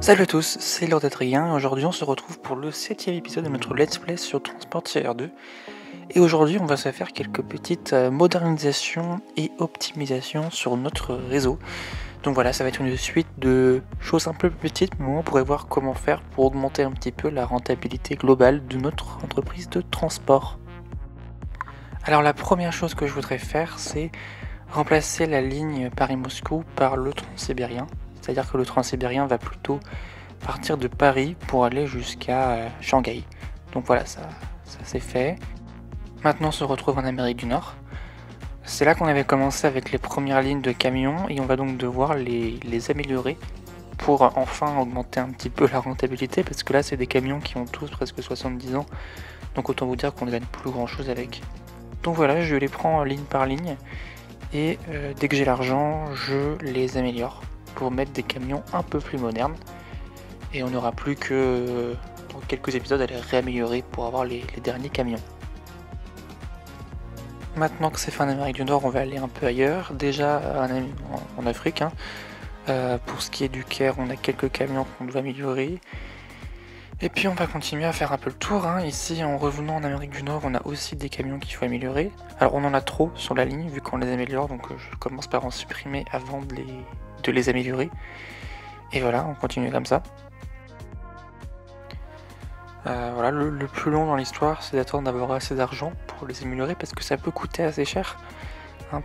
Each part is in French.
Salut à tous, c'est Lord Adrien et aujourd'hui on se retrouve pour le 7ème épisode de notre Let's Play sur Transport Tier 2. Et aujourd'hui on va se faire quelques petites modernisations et optimisations sur notre réseau. Donc voilà, ça va être une suite de choses un peu plus petites, mais on pourrait voir comment faire pour augmenter un petit peu la rentabilité globale de notre entreprise de transport. Alors la première chose que je voudrais faire, c'est remplacer la ligne Paris-Moscou par le Transsibérien. C'est-à-dire que le Transsibérien va plutôt partir de Paris pour aller jusqu'à Shanghai. Donc voilà, ça c'est fait. Maintenant on se retrouve en Amérique du Nord. C'est là qu'on avait commencé avec les premières lignes de camions et on va donc devoir les améliorer pour enfin augmenter un petit peu la rentabilité, parce que là c'est des camions qui ont tous presque 70 ans, donc autant vous dire qu'on ne gagne plus grand chose avec. Donc voilà, je les prends ligne par ligne et dès que j'ai l'argent je les améliore pour mettre des camions un peu plus modernes, et on n'aura plus que dans quelques épisodes à les réaméliorer pour avoir les derniers camions. Maintenant que c'est fait en Amérique du Nord, on va aller un peu ailleurs, déjà en Afrique. Pour ce qui est du Caire, on a quelques camions qu'on doit améliorer. Et puis on va continuer à faire un peu le tour. Ici, en revenant en Amérique du Nord, on a aussi des camions qu'il faut améliorer. Alors on en a trop sur la ligne vu qu'on les améliore, donc je commence par en supprimer avant de les améliorer. Et voilà, on continue comme ça. Voilà, le plus long dans l'histoire, c'est d'attendre d'avoir assez d'argent pour les améliorer, parce que ça peut coûter assez cher.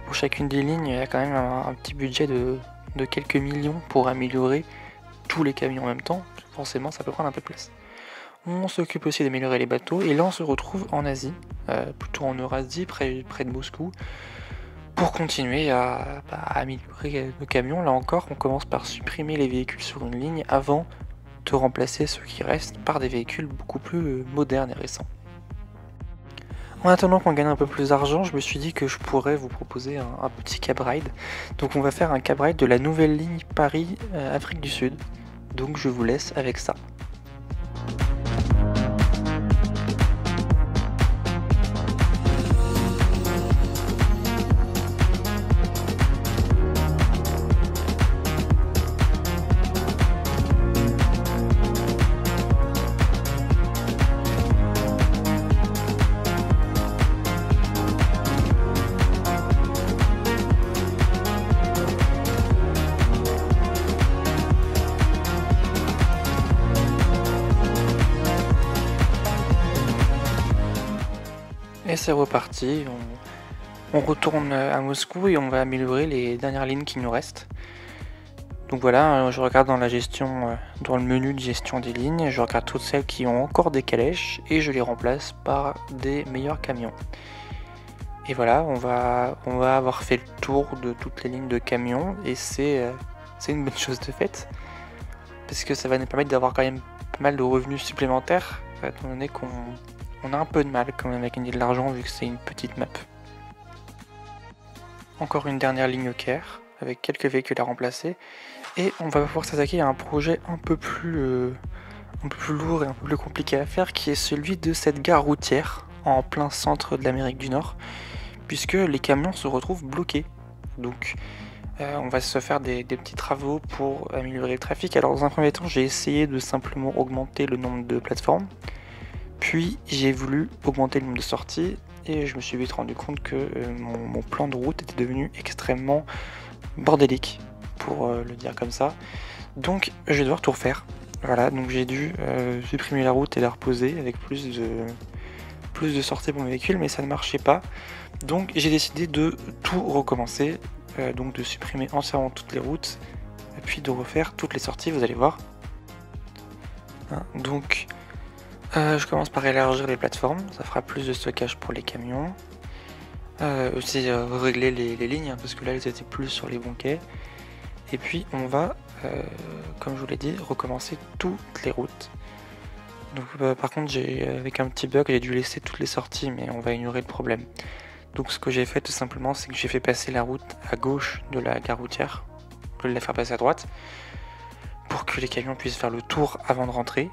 Pour chacune des lignes, il y a quand même un petit budget de quelques millions pour améliorer tous les camions en même temps. Forcément, ça peut prendre un peu de place. On s'occupe aussi d'améliorer les bateaux, et là on se retrouve en Asie, plutôt en Eurasie, près de Moscou, pour continuer à améliorer nos camions. Là encore, on commence par supprimer les véhicules sur une ligne avant de remplacer ceux qui restent par des véhicules beaucoup plus modernes et récents. En attendant qu'on gagne un peu plus d'argent, je me suis dit que je pourrais vous proposer un petit cab ride. Donc on va faire un cab ride de la nouvelle ligne Paris-Afrique du Sud. Donc je vous laisse avec ça. Et c'est reparti, on retourne à Moscou et on va améliorer les dernières lignes qui nous restent. Donc voilà, je regarde dans la gestion, dans le menu de gestion des lignes, je regarde toutes celles qui ont encore des calèches et je les remplace par des meilleurs camions. Et voilà, on va avoir fait le tour de toutes les lignes de camions, et c'est une bonne chose de faite, parce que ça va nous permettre d'avoir quand même pas mal de revenus supplémentaires, étant donné qu'on a un peu de mal quand même à gagner de l'argent vu que c'est une petite map. Encore une dernière ligne au Caire, avec quelques véhicules à remplacer, et on va pouvoir s'attaquer à un projet un peu plus lourd et un peu plus compliqué à faire, qui est celui de cette gare routière en plein centre de l'Amérique du Nord, puisque les camions se retrouvent bloqués. Donc on va se faire des petits travaux pour améliorer le trafic. Alors dans un premier temps, j'ai essayé de simplement augmenter le nombre de plateformes, puis j'ai voulu augmenter le nombre de sorties, et je me suis vite rendu compte que mon plan de route était devenu extrêmement bordélique, pour le dire comme ça. Donc je vais devoir tout refaire. Voilà, donc j'ai dû supprimer la route et la reposer avec plus de sorties pour mes véhicules, mais ça ne marchait pas. Donc j'ai décidé de tout recommencer, donc de supprimer entièrement toutes les routes, et puis de refaire toutes les sorties, vous allez voir. Donc je commence par élargir les plateformes, ça fera plus de stockage pour les camions. Aussi régler les lignes, parce que là elles étaient plus sur les bons quais. Et puis on va, comme je vous l'ai dit, recommencer toutes les routes. Donc par contre avec un petit bug, j'ai dû laisser toutes les sorties, mais on va ignorer le problème. Donc ce que j'ai fait tout simplement, c'est que j'ai fait passer la route à gauche de la gare routière, au lieu de la faire passer à droite, pour que les camions puissent faire le tour avant de rentrer.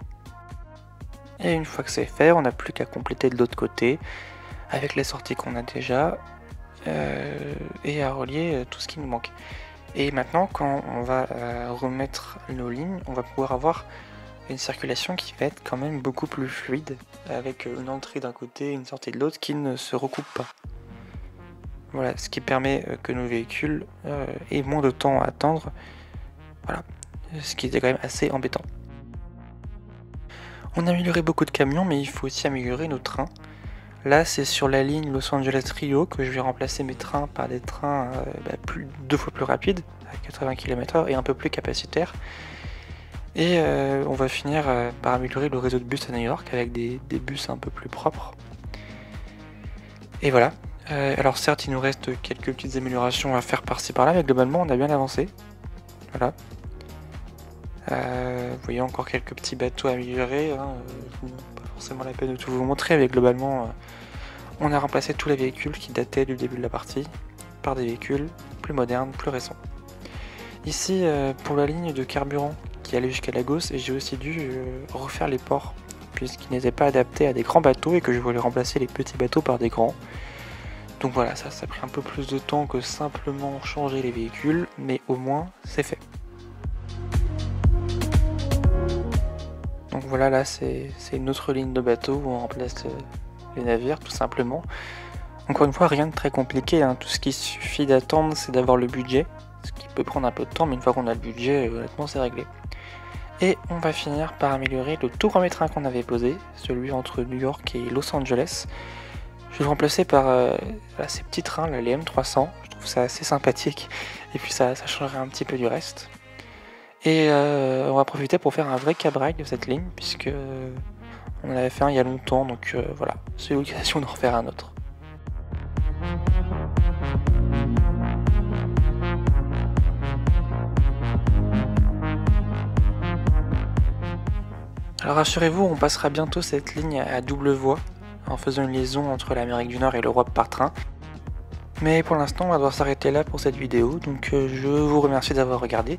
Et une fois que c'est fait, on n'a plus qu'à compléter de l'autre côté avec les sorties qu'on a déjà, et à relier tout ce qui nous manque. Et maintenant, quand on va remettre nos lignes, on va pouvoir avoir une circulation qui va être quand même beaucoup plus fluide, avec une entrée d'un côté et une sortie de l'autre qui ne se recoupent pas. Voilà, ce qui permet que nos véhicules aient moins de temps à attendre. Voilà, ce qui était quand même assez embêtant. On a amélioré beaucoup de camions, mais il faut aussi améliorer nos trains. Là, c'est sur la ligne Los Angeles-Rio que je vais remplacer mes trains par des trains 2 fois plus rapides, à 80 km/h et un peu plus capacitaires. Et on va finir par améliorer le réseau de bus à New York avec des bus un peu plus propres. Et voilà. Alors certes, il nous reste quelques petites améliorations à faire par-ci par-là, mais globalement, on a bien avancé. Voilà. Vous voyez encore quelques petits bateaux améliorés. Pas forcément la peine de tout vous montrer, mais globalement, on a remplacé tous les véhicules qui dataient du début de la partie par des véhicules plus modernes, plus récents. Ici, pour la ligne de carburant qui allait jusqu'à Lagos, j'ai aussi dû refaire les ports, puisqu'ils n'étaient pas adaptés à des grands bateaux et que je voulais remplacer les petits bateaux par des grands. Donc voilà, ça a pris un peu plus de temps que simplement changer les véhicules, mais au moins c'est fait. Donc voilà, là c'est une autre ligne de bateau où on remplace les navires tout simplement. Encore une fois, rien de très compliqué, hein. Tout ce qu'il suffit d'attendre, c'est d'avoir le budget, ce qui peut prendre un peu de temps, mais une fois qu'on a le budget, honnêtement c'est réglé. Et on va finir par améliorer le tout premier train qu'on avait posé, celui entre New York et Los Angeles. Je vais le remplacer par ces petits trains, là, les M300, je trouve ça assez sympathique, et puis ça changerait un petit peu du reste. Et on va profiter pour faire un vrai cabrail de cette ligne, puisque on en avait fait un il y a longtemps, donc voilà, c'est l'occasion d'en refaire un autre. Alors rassurez-vous, on passera bientôt cette ligne à double voie, en faisant une liaison entre l'Amérique du Nord et l'Europe par train. Mais pour l'instant, on va devoir s'arrêter là pour cette vidéo, donc je vous remercie d'avoir regardé.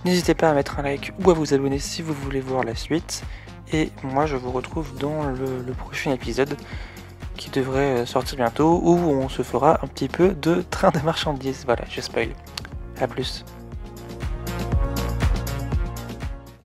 N'hésitez pas à mettre un like ou à vous abonner si vous voulez voir la suite. Et moi, je vous retrouve dans le prochain épisode qui devrait sortir bientôt, où on se fera un petit peu de train de marchandises. Voilà, je spoil. A plus.